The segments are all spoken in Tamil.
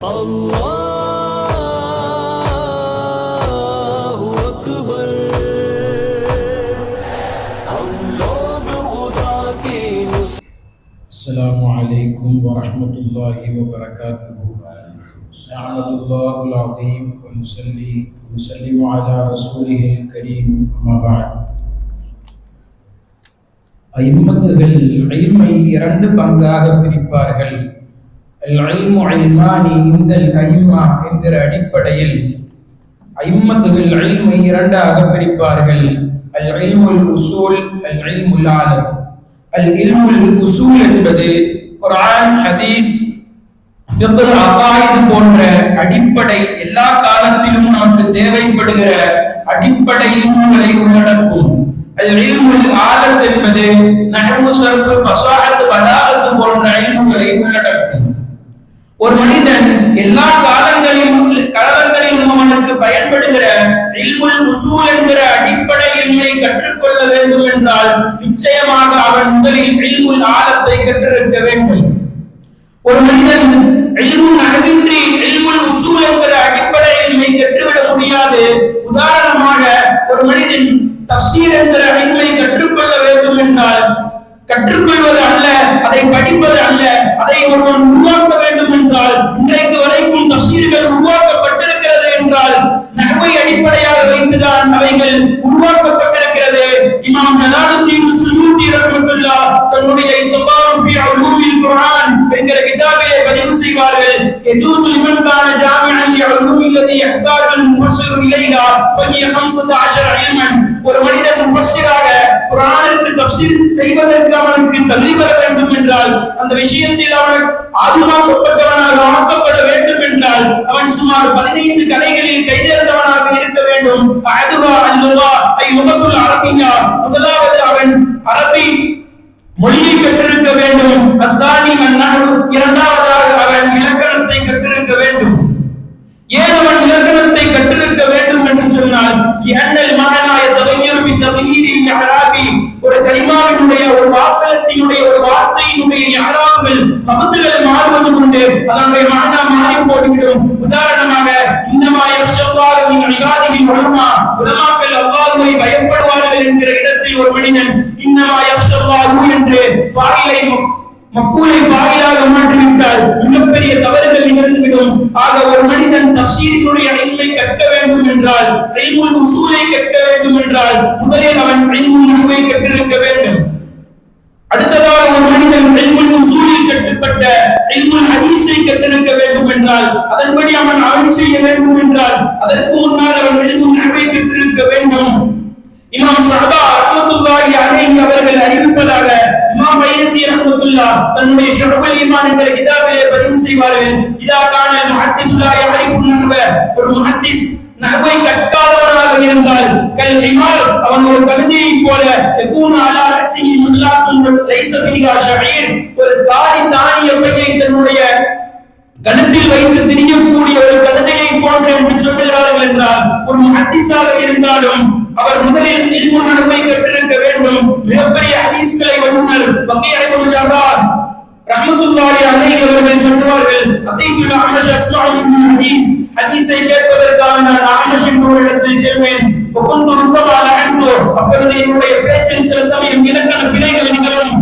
अल्लाहु अकबर। हम लोग खुदा की अस्सलामु अलैकुम वरहमतुल्लाहि वबरकातुहू। नहमदुल्लाहुल अज़ीम व नुसल्लिमु अला रसूलिहिल करीम, अम्मा बअद। ஐம்மத்துகள் இல்மை இரண்டு பங்காக பிரிப்பார்கள். அல்-இல்மு இல்மானி இந்தல் ஐம்மா என்கிற அடிப்படையில் ஐம்மத்துகள் இல்மை இரண்டாக பிரிப்பார்கள். அல்-இல்முல் உசூல், அல்-இல்முல் ஆலத். அல்-இல்முல் உசூல் என்பது குர்ஆன், ஹதீஸ், ஃபிக்ஹ், அகாயித் போன்ற அடிப்படை எல்லா காலத்திலும் நமக்கு தேவைப்படுகிற அடிப்படை இல்முகளை உள்ளடக்கும். அல்-இல்முல் ஆலத் என்பது நஹ்வு, ஸர்ஃப், ஃபஸாஹத், பலாகத் போன்ற இல்முகளை உள்ளடக்கும். ஒரு மனிதன் எல்லா காலங்களிலும் அவனுக்கு பயன்படுகிற இல்முல் உசூல் என்கிற அடிப்படை இல்மை கற்றுக்கொள்ள வேண்டும் என்றால் நிச்சயமாக அவன் முதலில் இல்முல் ஆலத்தை கற்றிருக்க வேண்டும். ஒரு மனிதன் இல்முல் நஹ்வின்றி இல்முல் உசூல் என்கிற அடிப்படை இல்மை கற்றுவிட முடியாது. உதாரணமாக ஒரு மனிதன் தஃசீர் என்கிற இல்மை கற்றுக்கொள்ள வேண்டும் என்றால் கற்றுக்கொள்வது அல்ல, அதை படிப்பது அல்ல, அதை ஒருவன் உருவாக்க வேண்டும் என்றால் இன்றைக்கு வரைக்கும் தஃசீர்கள் உருவாக்கப்பட்டிருக்கிறது என்றால் நஹ்வை அடிப்படையாக வைத்துதான் அவைகள் உருவாக்கப்பட்டிருக்கிறது. இமாம் ஜலாலுத்தீன் சுயூத்தி ரஹ்மத்துல்லாஹ் தன்னுடைய இத்காரு ஃபீ உலூமில் குர்ஆன் என்கிற கிதாபிலே பதிவு செய்வார்கள். யஜூஸு லிமன் கான ஜாமிஅன் லிஉலூமில் லதி யஹ்தாஜுல் முஃபஸ்ஸிரு இலைஹா வ ஹிய 15 இல்மன். ஒரு மனிதன் முஃபஸ்ஸிராக குர்ஆனுக்கு தஃசீர் செய்வதற்கு அவனுக்கு தகுதி பெற வேண்டும் என்றால், அந்த விஷயத்தில் அவன் ஆர்வமாக்கப்பட்டவனாக ஆக்கப்பட வேண்டும் என்றால் அவன் சுமார் 15 கலைகளில் கைதேர்ந்தவனாக இருக்க வேண்டும். அதுவா அல்லுவா ஐ லுகத்துல் அரபியா, முதலாவது அவன் அரபி மொழியை கற்றிருக்க வேண்டும். அஸ்ஸானி அன்-நஹ்வு, இரண்டாவதாக அவன் இலக்கணத்தை கற்றிருக்க வேண்டும். ஏன் அவன் இலக்கணத்தை கற்றிருக்க வேண்டும் என்று சொன்னால், யன்னல் மஅனா யதகய்யரு பிதக்யீரில் இஅராபி, ஒரு கலிமாவினுடைய ஒரு வாசகத்தினுடைய ஒரு வார்த்தையினுடைய இஅராபுகள் கமத்துகள் மாறுவது உண்டு, அதனுடைய மஅனா மாறி போய்விடும். உதாரணமாக இன்னமா யக்ஷல்லாஹு மின் இபாதிஹில் உலமா, உலமாக்கள் அல்லாஹ்வை பயப்படுவார்கள் என்கிற இடத்தில் ஒரு மனிதன் இன்னமா யக்ஷல்லாஹு என்று ஃபாயிலை மஃபூலை ஃபாயிலாக மாற்றிவிட்டால் மிகப்பெரிய தவறுகள் நிகழ்ந்துவிடும். ஆக ஒரு மனிதன் தஃசீரினுடைய இல்மை கற்க வேண்டும் என்றால், இல்முல் உசூலை கற்க வேண்டும் என்றால் முதலில் அவன் இல்முல் நஹ்வை கற்றிருக்க வேண்டும். அடுத்ததாக ஒரு மனிதன் இல்முல் உசூலில் கற்றுப்பட்ட இல்முல் ஹதீஸை கற்றிருக்க வேண்டும் என்றால், அதன்படி அவன் அமல் செய்ய வேண்டும் என்றால் அதற்கு முன்னால் அவன் இல்முல் நஹ்வை கற்றிருக்க வேண்டும். இமாம் ஷஅபா ரஹ்மத்துல்லாஹி அலைஹி அவர்கள் அறிவிப்பதாக இமாம் பைஹகி ரஹ்மத்துல்லாஹ் தன்னுடைய ஷுஅபுல் ஈமான் என்கிற கிதாபிலே பதிவு செய்வார்கள். இதா கான முஹத்திஸ் லா யஅரிஃபு நஹ்வ, ஒரு முஹத்திஸ் நஹ்வை கற்காதவனாக இருந்தால் கல் ஹிமார், அவன் ஒரு கழுதையை போல யகூனு அலா ரஸிஹி முல்லாத்துன் லைஸ ஃபீஹா ஷஈர், ஒரு காலி தானிய பையை தன்னுடைய கழுத்தில் வைத்து திரியக்கூடிய ஒரு கழுதையை போன்று என்று சொல்கிறார்கள் என்றால், ஒரு முஹத்திஸாக இருந்தாலும் அவர் முதலில் இல்முல் நஹ்வை கற்றிருக்க வேண்டும். மிகப்பெரிய ஹதீஸ்களை வல்லுனர் பக்கீ இப்னு ஜர்ராஹ் ரஹ்மத்துல்லாஹி அலைஹி அவர்கள் சொல்வார்கள், அதீதுல் அஹ்மஷ் அஸ்மஉ மின் ஹதீஸ், ஹதீஸை கேட்பதற்காக நான் அஹ்மஷ் என்பவரின் இடத்தில் செல்வேன். வகுந்து ருத்தமா லஹந்து, அப்பொழுது என்னுடைய பேச்சில் சில சமயம் இலக்கண பிழைகள் நிகழும்.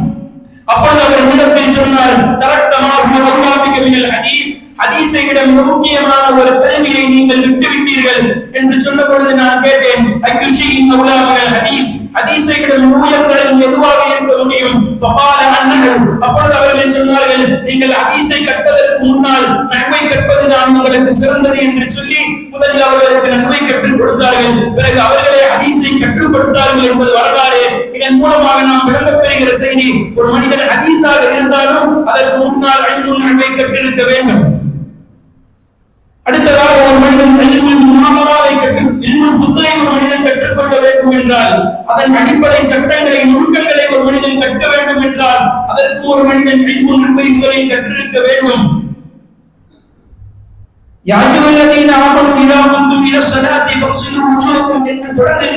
அப்பொழுது அவர் இடத்தில் சொன்னார், தரக்தமா ஹுவல்லாஹிக மினல் ஹதீஸ், ஹதீஸை விட மிக முக்கியமான ஒரு கல்வியை நீங்கள் விட்டுவிட்டீர்கள் என்று சொன்ன பொழுது நான் கேட்டேன், அய்யுஷிஇன் அவுலா மினல் ஹதீஸ், ஹதீஸை விட நூல்களில் எதுவாக இருக்க முடியும்? ஃபகால அன்னஹு, அப்பொழுது அவர்கள் சொன்னார்கள், நீங்கள் ஹதீஸை கற்பதற்கு முன்னால் நஹ்வை கற்பதுதான் உங்களுக்கு சிறந்தது என்று சொல்லி முதலில் அவர்களுக்கு நஹ்வை கற்றுக் கொடுத்தார்கள். பிறகு அவர்களே ஹதீஸை கற்றுக் கொடுத்தார்கள் என்பது வரலாறு. இதன் மூலமாக நாம் விளங்கப் பெறுகிற செய்தி, ஒரு மனிதன் ஹதீஸாக இருந்தாலும் அதற்கு முன்னால் இல்முல் நஹ்வை கற்றிருக்க வேண்டும். அடுத்ததாக ஒரு மனிதன் இல்முல் முனாமராவை இல்முல் ஃபுத்ரை ஒரு மனிதன் கற்றுக்கொள்ள வேண்டும் என்றால், அதன் அடிப்படை சட்டங்களை நுணுக்கங்களை ஒரு மனிதன் கற்க வேண்டும் என்றால் அதற்கு ஒரு மனிதன் இல்முல் நஹ்வை முதலில் கற்றிருக்க வேண்டும். யா அய்யுஹல்லதீன ஆமனூ இதா குன்தும் இலா ஸலாத்தி ஃபக்ஸிலூ வஜூஹக்கும் என்று தொடர்ந்து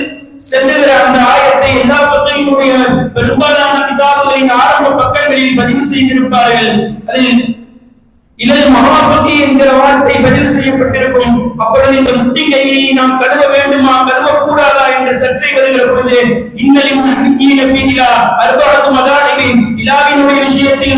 செல்லுகிற அந்த ஆயத்தை எல்லா பக்கையினுடைய பெரும்பாலான கிதாபுகளின் ஆரம்ப பக்கங்களில் பதிவு செய்திருப்பார்கள். அதில் இலல் மஹாஃபகி என்கிற வார்த்தை பொழுது இந்த முட்டிகையை நாம் கழுவ வேண்டுமா கழுவக்கூடாதா என்று சர்ச்சை வருகிற பொழுது இன்னலின் அறுபாடு மதானின் இலாவினுடைய விஷயத்தில்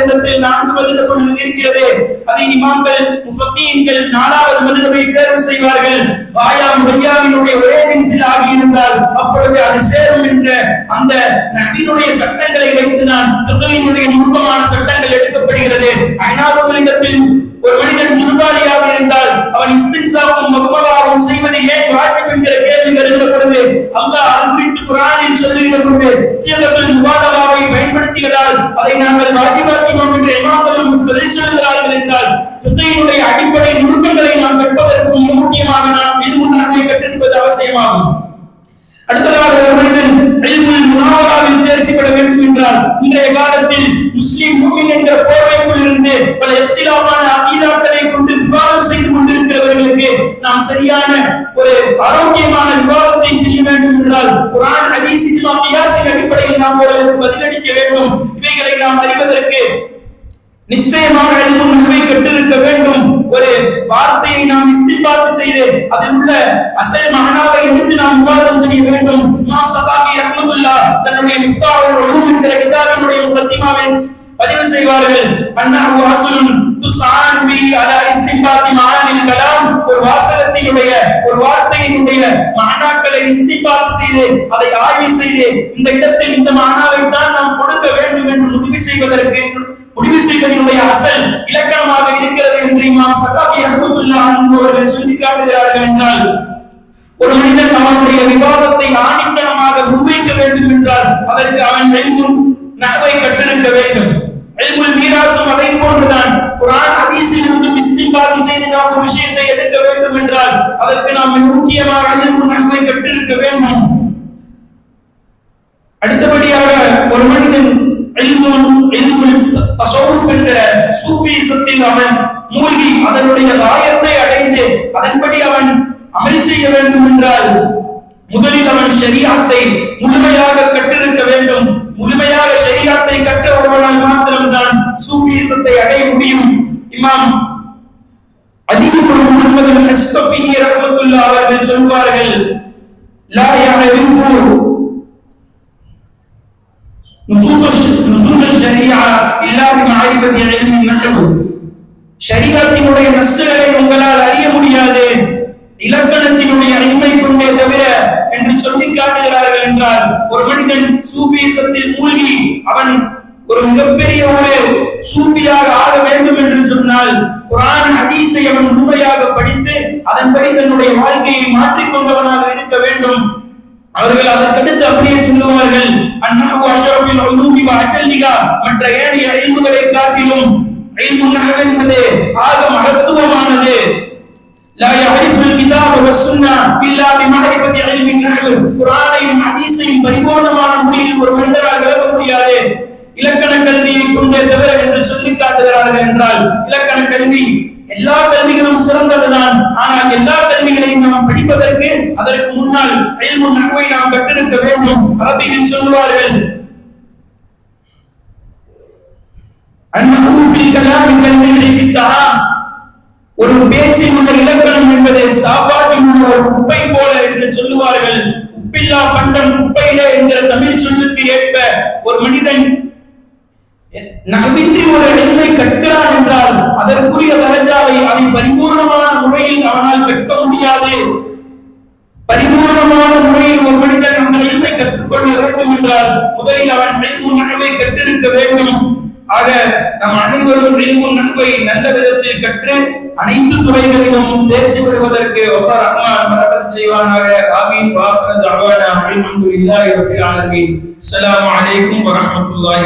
இடத்தில் 4 மதுஹபுகள் இருக்கிறது. அதை இமாம்கள் முஃபக்கீன்கள் 4வது மதுஹபை தேர்வு செய்வார்கள். வாயாம் வையாவினுடைய ஒரே ஜின்ஸில் ஆகியிருந்தால் அப்பொழுது அது சேரும் என்ற அந்த நபியினுடைய சட்டங்களை வைத்துதான் ஃபிக்ஹினுடைய நுட்பமான சட்டங்கள் எடுக்கப்படுகிறது. ஐநாவுகளிடத்தில் ஒரு மனிதன் ஜுனுபாலியாக இருந்தால் அவன் இஸ்தின்சாவும் மக்மலாவும் செய்வது ஏன் வாஜிப் என்கிற கேள்வி வருகிற பொழுது அல்லாஹ் அது குறித்து குர்ஆனில் சொல்லுகிற பொழுது சீகத்துல் முபாதலாவை பயன்படுத்தியதால் அதை நாங்கள் வாஜிபாக்கினோம் என்று இமாம்களும் பதில் சொல்கிறார்கள் என்றால் ஃபிக்ஹினுடைய அடிப்படை நுணுக்கங்களை நாம் கற்பதற்கு முக்கியமாக நாம் இது முன்னாடி கற்றிருப்பது அவசியமாகும். அடுத்ததாக ஒரு மனிதன் இல்முல் முனாவராவில் தேர்ச்சி பெற வேண்டும் என்றால் இன்றைய காலத்தில் முஸ்லிம் முஃமின் என்ற போர்வைக்குள் இருந்து பல இஸ்திலாமான அகீதாக்களை கொண்டு விவாதம் செய்து கொண்டிருக்கிறவர்களுக்கு நாம் சரியான ஒரு ஆரோக்கியமான விவாதத்தை செய்ய வேண்டும் என்றால் குர்ஆன் ஹதீஸ் இஜ்மா கியாஸின் அடிப்படையில் நாம் அவர்களுக்கு பதிலளிக்க வேண்டும். இவைகளை நாம் அறிவதற்கு நிச்சயமாக இல்முல் நஹ்வை கற்றிருக்க வேண்டும். ஒரு வார்த்தையை நாம் இஸ்தின்பாத் செய்து அதில் உள்ள அசல் மஅனாவை எடுத்து நாம் விவாதம் செய்ய வேண்டும். இமாம் ஸகாஃபி ரஹ்மத்துல்லாஹ் தன்னுடைய மிஃப்தாஹுல் உலூம் என்ற கிதாபினுடைய முகத்திமாவில் பதிவு செய்வார்கள். அன்னஹு அஸ்லுன் துஸ்ஆனு பி அலா இஸ்தின்பாத் மஆனில் கலாம். ஒரு வாசகத்தினுடைய ஒரு வார்த்தையினுடைய மஅனாக்களை இஸ்தின்பாத் செய்து அதை ஆய்வு செய்து இந்த இடத்தில் இந்த மஅனாவை தான் நாம் கொடுக்க வேண்டும் என்று முடிவு செய்வதனுடைய அசல் இலக்கணமாக இருக்கிறது என்று இமாம் ஸகாஃபி ரஹ்மத்துல்லாஹ் அவர்கள் சொல்லிக் காட்டுகிறார்கள் என்றால் ஒரு மனிதன் அவனுடைய விவாதத்தை ஆணித்தனமாக முன்வைக்க வேண்டும் என்றால் அதற்கு அவன் இல்முல் நஹ்வை கற்றிருக்க வேண்டும். இல்முல் மீராஸும் அதை போன்றுதான். குர்ஆன் ஹதீஸில் இருந்து இஸ்தின்பாத் செய்து நாம் ஒரு விஷயத்தை எடுக்க வேண்டும் என்றால் அதற்கு நாம் முக்கியமாக இல்முல் நஹ்வை கற்றிருக்க வேண்டும். அடுத்தபடியாக ஒரு மனிதன் இல்முல் தஸவ்வுஃப் என்கிற சூஃபிசத்தில் அவன் மூழ்கி அதனுடைய ஆயத்தை அடைந்து அதன்படி அவன் அமல் செய்ய வேண்டும் என்றால் முதலில் அவன் ஷரீஅத்தை முழுமையாக கற்றிருக்க வேண்டும். முழுமையாக ஷரீஅத்தை கற்ற ஒருவனால் மாத்திரம்தான் சூஃபிசத்தை அடைய முடியும். இமாம் அலி இப்னு முஹம்மது அல்-ஹஸ்கஃபி ரஹ்மத்துல்லாஹி அவர்கள் சொல்வார்கள், லா யஅரிஃபு நுசூஸ் ஷரீஅ இல்லா பிமஅரிஃபத்தி இல்மி நஹ்வு. ஷரீஅத்தினுடைய நஸ்களை உங்களால் அறிய முடியாது இலக்கணத்தினுடைய இல்மை கொண்டே தவிர என்று சொல்லி காட்டுகிறார்கள் என்றால் ஒரு மனிதன் சூஃபிசத்தில் மூழ்கி அவன் ஒரு மிகப்பெரிய ஒரு சூஃபியாக ஆக வேண்டும் என்று சொன்னால் குர்ஆன் ஹதீஸை அவன் முழுமையாக படித்து அதன்படி தன்னுடைய வாழ்க்கையை மாற்றிக்கொண்டவனாக இருக்க வேண்டும். அவர்கள் அதற்கடுத்து அப்படியே சொல்லுவார்கள், அன்னஹு அஷ்ரஃபுல் உலூமி வ அஜல்லிஹா. மற்ற ஏனைய இல்முகளை காட்டிலும் இல்முல் நஹ்வு என்பது ஆக மகத்துவமானது. லா யஅரிஃபுல் கிதாப வஸ் சுன்னா இல்லா பிமஅரிஃபத்தி இல்மின் நஹ்வு. குர்ஆனையும் ஹதீஸையும் பரிபூர்ணமான முறையில் ஒரு மனிதரால் விளக்க முடியாது இலக்கண கல்வியை கொண்டே தவிர என்று சொல்லி காட்டுகிறார்கள் என்றால் இலக்கண கல்வி எல்லா கல்விகளும் சிறந்ததுதான். ஆனால் எல்லா கல்விகளையும் நாம் படிப்பதற்கு அதற்கு முன்னால் இல்முல் நஹ்வை நாம் கற்றிருக்க வேண்டும். அரபியில் சொல்வார்கள், அன்னஹு ஃபில் கலாமி கல்மிஹி ஃபித் தஆம். ஒரு பேச்சில் உள்ள இலக்கணம் என்பது சாப்பாட்டில் உள்ள ஒரு குப்பை போல என்று சொல்லுவார்கள். உப்பில்லா பண்டம் குப்பையில என்கிற தமிழ் சொல்லுக்கு ஏற்ப ஒரு மனிதன் நஹ்வின்றி ஒரு இல்மை கற்கிறான் என்றால் அதற்குரிய தரஜாவை அதை பரிபூர்ணமான முறையில் அவனால் கற்க முடியாது. பரிபூர்ணமான முறையில் ஒரு மனிதன் அந்த இல்மை கற்றுக்கொள்ள வேண்டும் என்றால் முதலில் அவன் இல்முல் நஹ்வை கற்றிருக்க வேண்டும். ஆக நம் அனைவரும் இல்முல் நஹ்வை நல்ல விதத்தில் கற்று அனைத்து துறைகளிலும் தேர்ச்சி பெறுவதற்கு அல்லாஹ் ரஹ்மான் பரக்கத் செய்வானாக. ஆமீன். வாஃபிரு தஅவானா அல்ஹம்துலில்லாஹி ரப்பில் ஆலமீன். அஸ்ஸலாமு அலைக்கும் வரஹ்மத்துல்லாஹி